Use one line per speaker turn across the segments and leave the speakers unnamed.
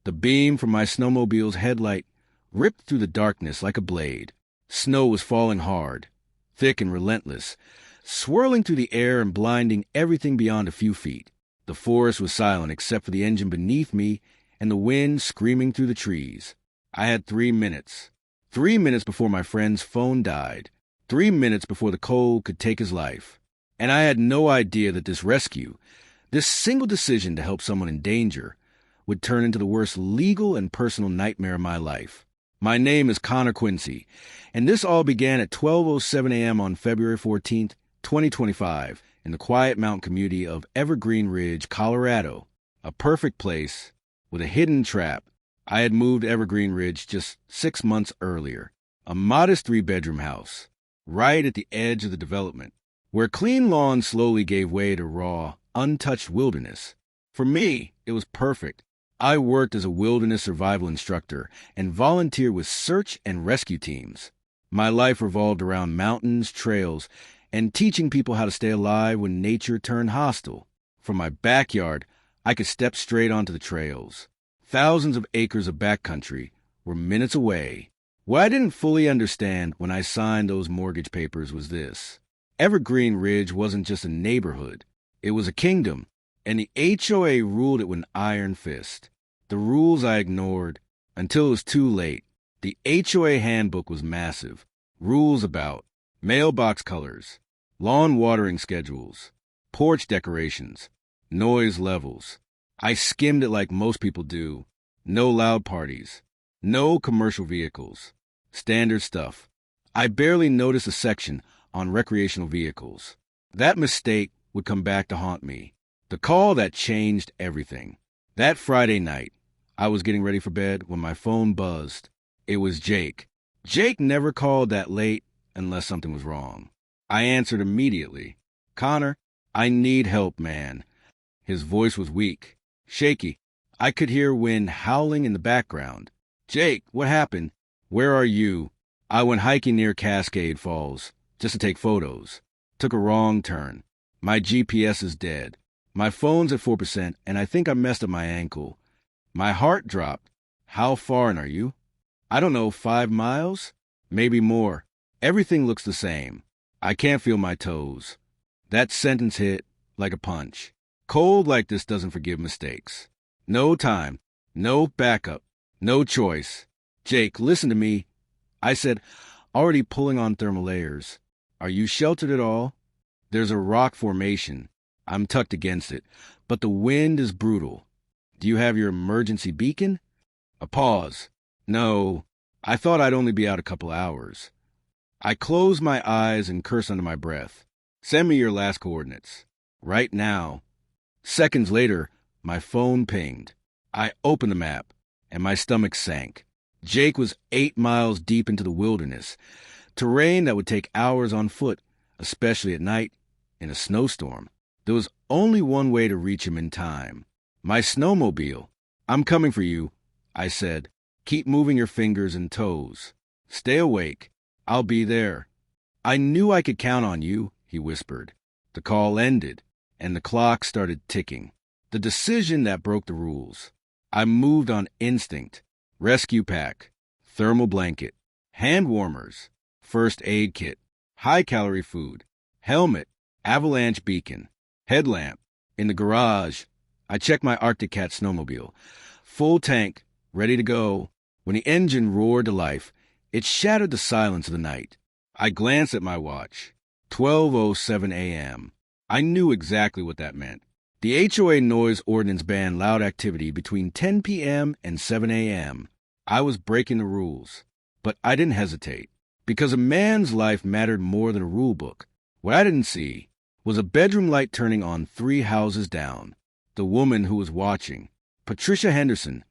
The beam from my snowmobile's headlight ripped through the darkness like a blade. Snow was falling hard, thick and relentless, swirling through the air and blinding everything beyond a few feet. The forest was silent except for the engine beneath me and the wind screaming through the trees. I had 3 minutes. 3 minutes before my friend's phone died. 3 minutes before the cold could take his life. And I had no idea that this rescue, this single decision to help someone in danger, would turn into the worst legal and personal nightmare of my life. My name is Connor Quincy, and this all began at 12:07 a.m. on February 14th, 2025, in the quiet mountain community of Evergreen Ridge, Colorado, a perfect place with a hidden trap. I had moved to Evergreen Ridge just 6 months earlier, a modest 3-bedroom house, right at the edge of the development, where clean lawns slowly gave way to raw, untouched wilderness. For me, it was perfect. I worked as a wilderness survival instructor and volunteered with search and rescue teams. My life revolved around mountains, trails, and teaching people how to stay alive when nature turned hostile. From my backyard, I could step straight onto the trails. Thousands of acres of backcountry were minutes away. What I didn't fully understand when I signed those mortgage papers was this. Evergreen Ridge wasn't just a neighborhood. It was a kingdom, and the HOA ruled it with an iron fist. The rules I ignored until it was too late. The HOA handbook was massive. Rules about mailbox colors, lawn watering schedules, porch decorations, noise levels. I skimmed it like most people do. No loud parties, no commercial vehicles. Standard stuff. I barely noticed a section on recreational vehicles. That mistake would come back to haunt me. The call that changed everything. That Friday night, I was getting ready for bed when my phone buzzed. It was Jake. Jake never called that late unless something was wrong. I answered immediately. "Connor, I need help, man." His voice was weak, shaky. I could hear wind howling in the background. "Jake, what happened? Where are you?" "I went hiking near Cascade Falls, just to take photos. Took a wrong turn. My GPS is dead. My phone's at 4%, and I think I messed up my ankle." My heart dropped. "How far in are you?" "I don't know, 5 miles? Maybe more. Everything looks the same. I can't feel my toes." That sentence hit like a punch. Cold like this doesn't forgive mistakes. No time, no backup, no choice. "Jake, listen to me," I said, already pulling on thermal layers. "Are you sheltered at all?" "There's a rock formation. I'm tucked against it, but the wind is brutal." "Do you have your emergency beacon?" A pause. "No, I thought I'd only be out a couple hours." I closed my eyes and cursed under my breath. "Send me your last coordinates. Right now." Seconds later, my phone pinged. I opened the map, and my stomach sank. Jake was 8 miles deep into the wilderness, terrain that would take hours on foot, especially at night, in a snowstorm. There was only one way to reach him in time. My snowmobile. "I'm coming for you," I said. "Keep moving your fingers and toes. Stay awake. I'll be there." "I knew I could count on you," he whispered. The call ended, and the clock started ticking. The decision that broke the rules. I moved on instinct. Rescue pack, thermal blanket, hand warmers, first aid kit, high-calorie food, helmet, avalanche beacon, headlamp. In the garage, I checked my Arctic Cat snowmobile. Full tank, ready to go. When the engine roared to life, it shattered the silence of the night. I glanced at my watch. 12:07 a.m. I knew exactly what that meant. The HOA noise ordinance banned loud activity between 10 p.m. and 7 a.m. I was breaking the rules, but I didn't hesitate, because a man's life mattered more than a rule book. What I didn't see was a bedroom light turning on 3 houses down. The woman who was watching, Patricia Henderson,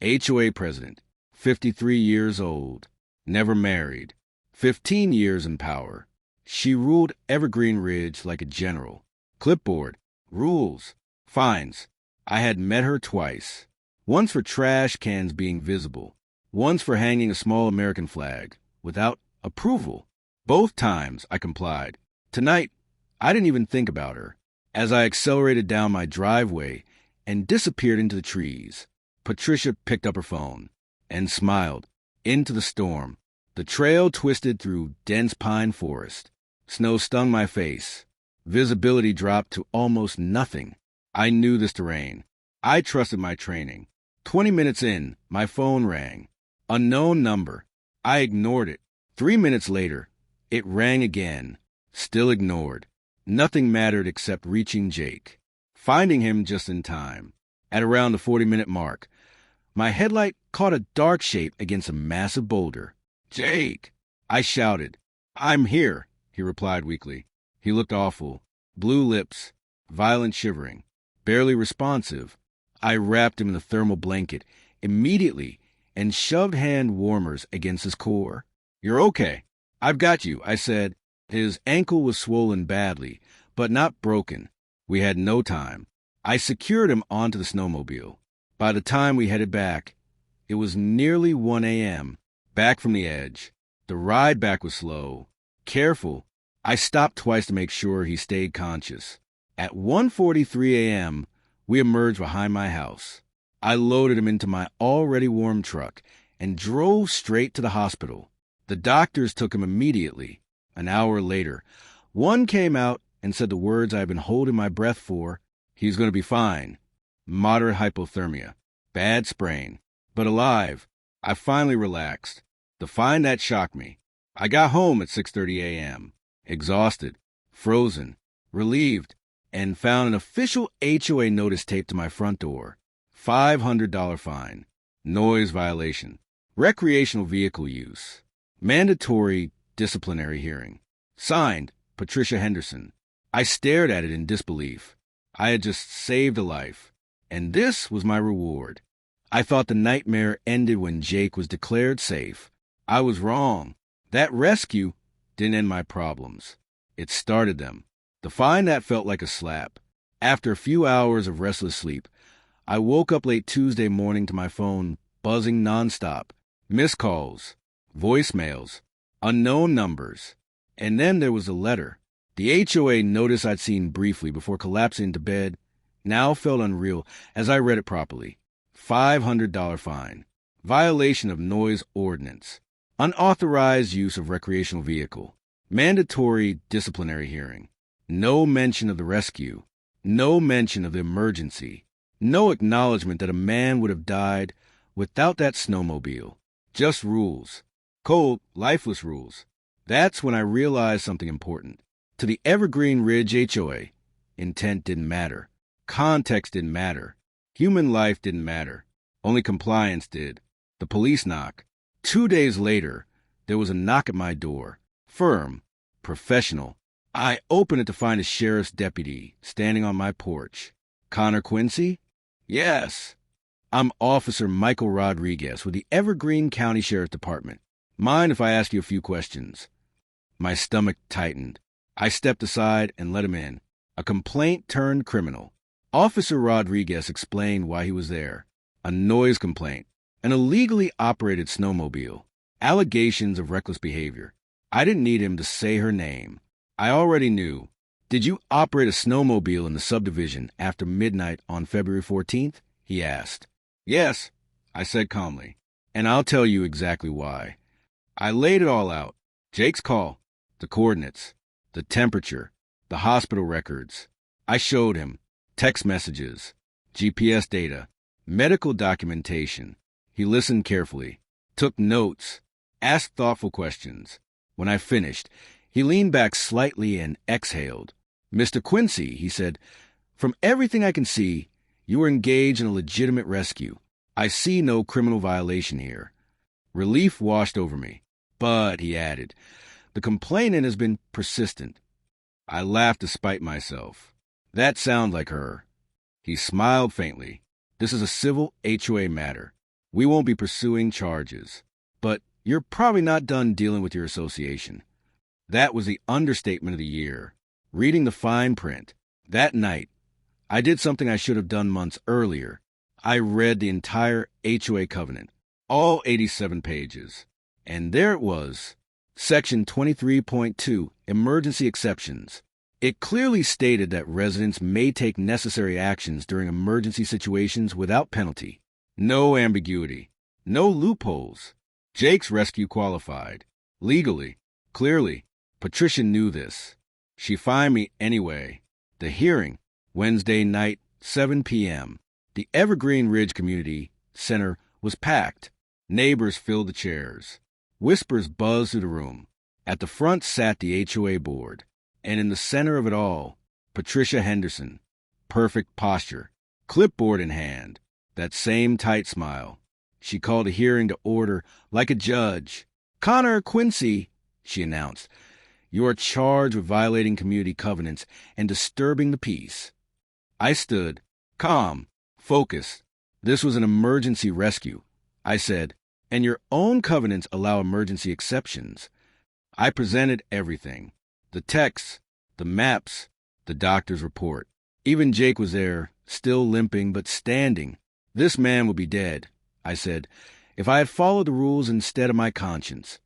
HOA president, 53 years old, never married, 15 years in power. She ruled Evergreen Ridge like a general. Clipboard, rules, fines. I had met her twice. Once for trash cans being visible. Once for hanging a small American flag without approval. Both times I complied. Tonight, I didn't even think about her. As I accelerated down my driveway and disappeared into the trees, Patricia picked up her phone and smiled. Into the storm. The trail twisted through dense pine forest. Snow stung my face. Visibility dropped to almost nothing. I knew this terrain. I trusted my training. 20 minutes in, my phone rang. Unknown number. I ignored it. 3 minutes later, it rang again. Still ignored. Nothing mattered except reaching Jake. Finding him just in time. At around the 40-minute mark, my headlight caught a dark shape against a massive boulder. "Jake!" I shouted. "I'm here," he replied weakly. He looked awful. Blue lips, violent shivering, barely responsive. I wrapped him in the thermal blanket immediately and shoved hand warmers against his core. "You're okay. I've got you," I said. His ankle was swollen badly, but not broken. We had no time. I secured him onto the snowmobile. By the time we headed back, it was nearly 1 a.m., back from the edge. The ride back was slow. Careful. I stopped twice to make sure he stayed conscious. At 1:43 a.m., we emerged behind my house. I loaded him into my already warm truck and drove straight to the hospital. The doctors took him immediately. An hour later, one came out and said the words I've been holding my breath for. He's going to be fine. Moderate hypothermia. Bad sprain. But alive. I finally relaxed. The find that shocked me. I got home at 6:30 a.m., exhausted, frozen, relieved, and found an official HOA notice taped to my front door. $500 fine. Noise violation. Recreational vehicle use. Mandatory disciplinary hearing. Signed, Patricia Henderson. I stared at it in disbelief. I had just saved a life, and this was my reward. I thought the nightmare ended when Jake was declared safe. I was wrong. That rescue didn't end my problems. It started them. The find that felt like a slap. After a few hours of restless sleep, I woke up late Tuesday morning to my phone buzzing nonstop. Missed calls, voicemails, unknown numbers. And then there was a letter. The HOA notice I'd seen briefly before collapsing into bed now felt unreal as I read it properly. $500 fine. Violation of noise ordinance. Unauthorized use of recreational vehicle. Mandatory disciplinary hearing. No mention of the rescue. No mention of the emergency. No acknowledgement that a man would have died without that snowmobile. Just rules. Cold, lifeless rules. That's when I realized something important. To the Evergreen Ridge HOA, intent didn't matter. Context didn't matter. Human life didn't matter. Only compliance did. The police knock. 2 days later, there was a knock at my door. Firm. Professional. I opened it to find a sheriff's deputy standing on my porch. "Connor Quincy?" "Yes." "I'm Officer Michael Rodriguez with the Evergreen County Sheriff's Department. Mind if I ask you a few questions?" My stomach tightened. I stepped aside and let him in. A complaint turned criminal. Officer Rodriguez explained why he was there. A noise complaint. An illegally operated snowmobile. Allegations of reckless behavior. I didn't need him to say her name. I already knew. "Did you operate a snowmobile in the subdivision after midnight on February 14th? He asked. "Yes," I said calmly. "And I'll tell you exactly why." I laid it all out. Jake's call. The coordinates. The temperature. The hospital records. I showed him. Text messages. GPS data. Medical documentation. He listened carefully. Took notes. Asked thoughtful questions. When I finished, he leaned back slightly and exhaled. "Mr. Quincy," he said, "from everything I can see, you were engaged in a legitimate rescue. I see no criminal violation here." Relief washed over me. "But," he added, "the complainant has been persistent." I laughed to spite myself. That sounds like her. He smiled faintly. "This is a civil HOA matter. We won't be pursuing charges. But you're probably not done dealing with your association." That was the understatement of the year. Reading the fine print. That night, I did something I should have done months earlier. I read the entire HOA covenant, all 87 pages. And there it was. Section 23.2, Emergency Exceptions. It clearly stated that residents may take necessary actions during emergency situations without penalty. No ambiguity. No loopholes. Jake's rescue qualified. Legally. Clearly. Patricia knew this. She fined me anyway. The hearing, Wednesday night, 7 p.m. The Evergreen Ridge Community Center was packed. Neighbors filled the chairs. Whispers buzzed through the room. At the front sat the HOA board. And in the center of it all, Patricia Henderson. Perfect posture. Clipboard in hand. That same tight smile. She called a hearing to order like a judge. "Connor Quincy," she announced, "you are charged with violating community covenants and disturbing the peace." I stood, calm, focused. This was an emergency rescue. I said, "And your own covenants allow emergency exceptions." I presented everything. The texts, the maps, the doctor's report. Even Jake was there, still limping but standing. "This man would be dead," I said, "if I had followed the rules instead of my conscience."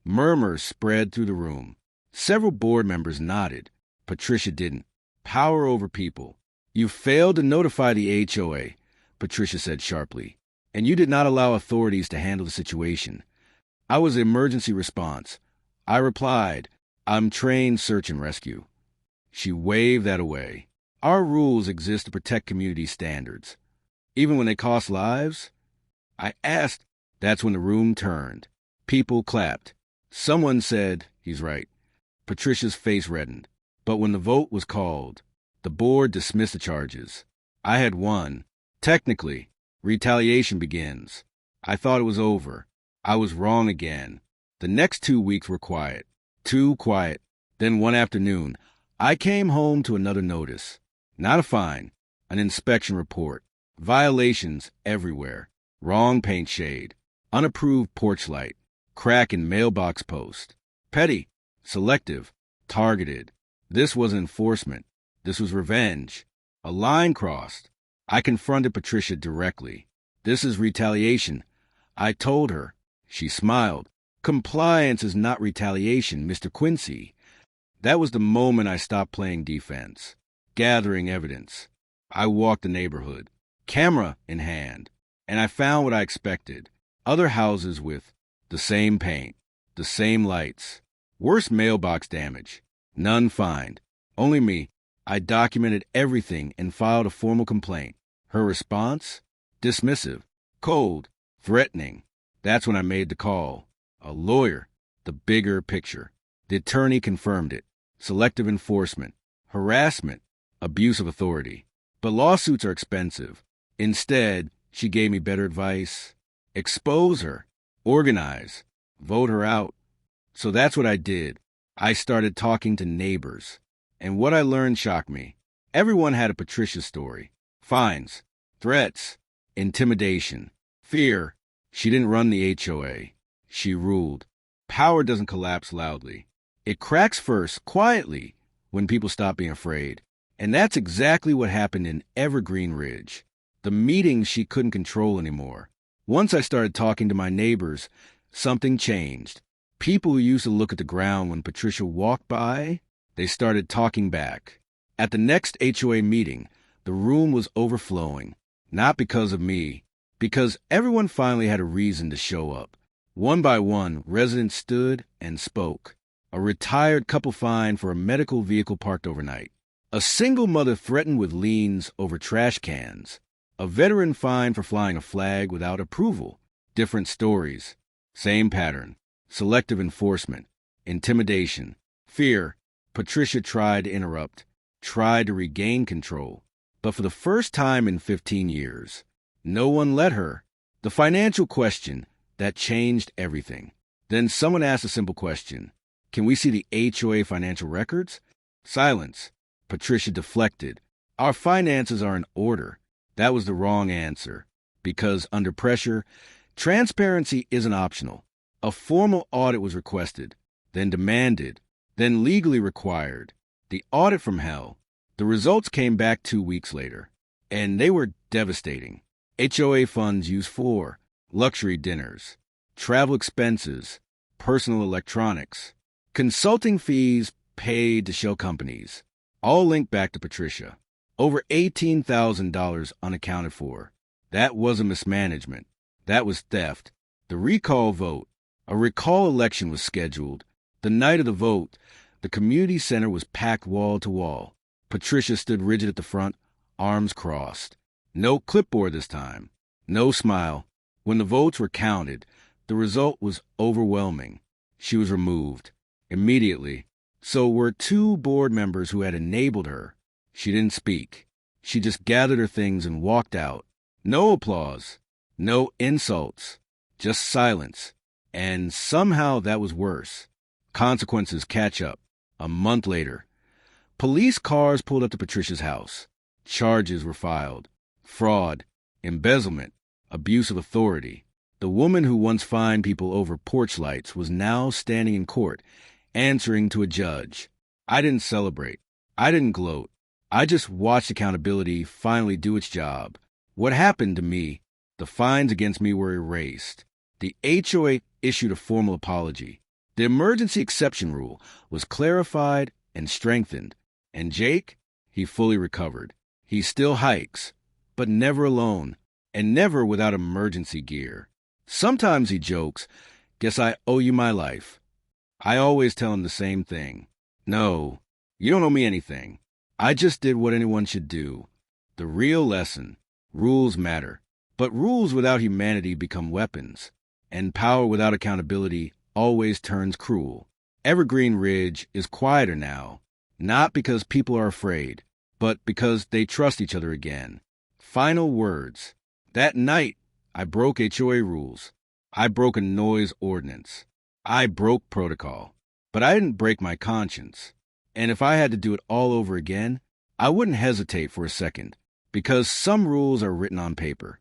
Murmurs spread through the room. Several board members nodded. Patricia didn't. Power over people. "You failed to notify the HOA," Patricia said sharply, "and you did not allow authorities to handle the situation." I was the emergency response. I replied, "I'm trained search and rescue." She waved that away. Our rules exist to protect community standards, even when they cost lives. I asked. That's when the room turned. People clapped. Someone said, "He's right." Patricia's face reddened. But when the vote was called, the board dismissed the charges. I had won. Technically, retaliation begins. I thought it was over. I was wrong again. The next 2 weeks were quiet. Too quiet. Then one afternoon, I came home to another notice. Not a fine, an inspection report. Violations everywhere. Wrong paint shade. Unapproved porch light. Crack in mailbox post. Petty. Selective. Targeted. This wasn't enforcement. This was revenge. A line crossed. I confronted Patricia directly. "This is retaliation." I told her. She smiled. "Compliance is not retaliation, Mr. Quincy." That was the moment I stopped playing defense. Gathering evidence. I walked the neighborhood, camera in hand, and I found what I expected. Other houses with the same paint, the same lights. Worse mailbox damage. None fined. Only me. I documented everything and filed a formal complaint. Her response? Dismissive. Cold. Threatening. That's when I made the call. A lawyer. The bigger picture. The attorney confirmed it. Selective enforcement. Harassment. Abuse of authority. But lawsuits are expensive. Instead, she gave me better advice. Expose her. Organize. Vote her out. So that's what I did. I started talking to neighbors. And what I learned shocked me. Everyone had a Patricia story. Fines. Threats. Intimidation. Fear. She didn't run the HOA. She ruled. Power doesn't collapse loudly. It cracks first, quietly, when people stop being afraid. And that's exactly what happened in Evergreen Ridge. The meetings she couldn't control anymore. Once I started talking to my neighbors, something changed. People who used to look at the ground when Patricia walked by, they started talking back. At the next HOA meeting, the room was overflowing. Not because of me, because everyone finally had a reason to show up. One by one, residents stood and spoke. A retired couple fined for a medical vehicle parked overnight. A single mother threatened with liens over trash cans. A veteran fined for flying a flag without approval. Different stories. Same pattern. Selective enforcement. Intimidation. Fear. Patricia tried to interrupt. Tried to regain control. But for the first time in 15 years, no one let her. The financial question, that changed everything. Then someone asked a simple question. Can we see the HOA financial records? Silence. Patricia deflected. Our finances are in order. That was the wrong answer. Because under pressure, transparency isn't optional. A formal audit was requested, then demanded, then legally required. The audit from hell. The results came back 2 weeks later, and they were devastating. HOA funds used for luxury dinners, travel expenses, personal electronics, consulting fees paid to shell companies, all linked back to Patricia. Over $18,000 unaccounted for. That wasn't mismanagement. That was theft. The recall vote. A recall election was scheduled. The night of the vote, the community center was packed wall to wall. Patricia stood rigid at the front, arms crossed. No clipboard this time. No smile. When the votes were counted, the result was overwhelming. She was removed. Immediately. So were two board members who had enabled her. She didn't speak. She just gathered her things and walked out. No applause. No insults. Just silence. And somehow that was worse. Consequences catch up. A month later, police cars pulled up to Patricia's house. Charges were filed. Fraud, embezzlement, abuse of authority. The woman who once fined people over porch lights was now standing in court, answering to a judge. I didn't celebrate. I didn't gloat. I just watched accountability finally do its job. What happened to me? The fines against me were erased. The HOA issued a formal apology. The emergency exception rule was clarified and strengthened. And Jake, he fully recovered. He still hikes, but never alone, and never without emergency gear. Sometimes he jokes, "Guess I owe you my life." I always tell him the same thing. No, you don't owe me anything. I just did what anyone should do. The real lesson: rules matter. But rules without humanity become weapons. And power without accountability always turns cruel. Evergreen Ridge is quieter now, not because people are afraid, but because they trust each other again. Final words. That night, I broke HOA rules. I broke a noise ordinance. I broke protocol. But I didn't break my conscience. And if I had to do it all over again, I wouldn't hesitate for a second, because some rules are written on paper.